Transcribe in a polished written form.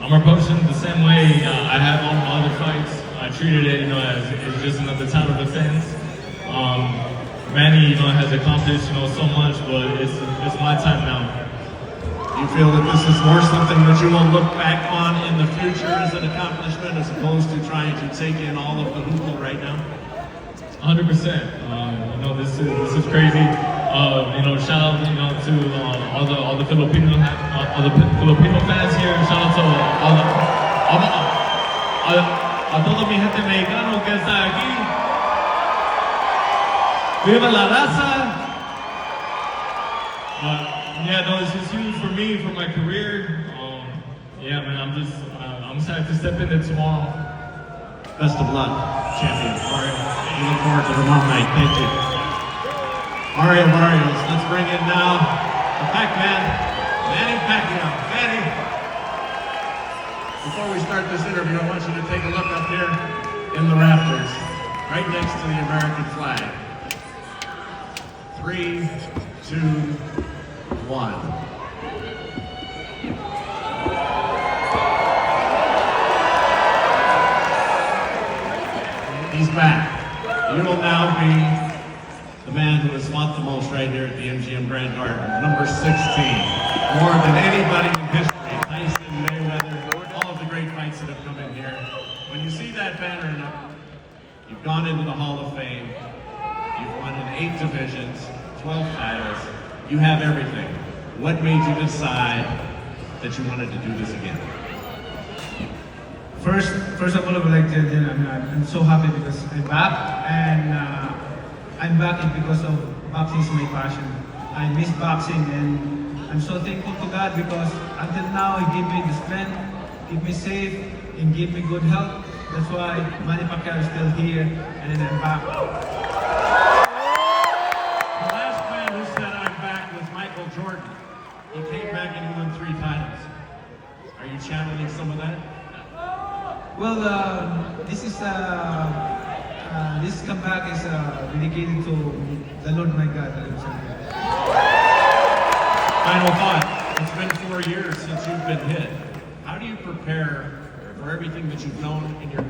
I'm approaching it the same way I have all my other fights. I treated it, as just another title defense. Manny, has accomplished, so much, but it's my time now. You feel that this is more something that you will look back on in the future as an accomplishment as opposed to trying to take in all of the hoopla right now? 100%. This is crazy. Shout out, to all the Filipino fans here. Shout out to a todo mi gente mexicano que está aquí. Viva la raza! This is huge for me, for my career. Man, I'm excited to step in there tomorrow. Best of luck, champion Mario. We look forward to tomorrow night. Thank you. Mario Barrios, let's bring in now the Pac-Man, Manny Pacquiao. Manny, before we start this interview, I want you to take a look up here in the rafters, right next to the American flag. 3, 2, 1. He's back. You will now be the man who has fought the most right here at the MGM Grand Garden, number 16. More than anybody in history, Tyson, Mayweather, all of the great fights that have come in here. When you see that banner, you've gone into the Hall of Fame. You've won in 8 divisions, 12 titles. You have everything. What made you decide that you wanted to do this again? First of all, I would like to tell you, I'm so happy because I'm back, and I'm back because of boxing is my passion. I miss boxing, and I'm so thankful to God because until now He gave me the strength, keep me safe, and give me good health. That's why Manny Pacquiao is still here, and I'm back. The last man who said I'm back was Michael Jordan. He came back and he won 3 titles. Are you channeling some of that? Well, this comeback is dedicated to the Lord my God. Final thought. It's been 4 years since you've been hit. How do you prepare for everything that you've known in your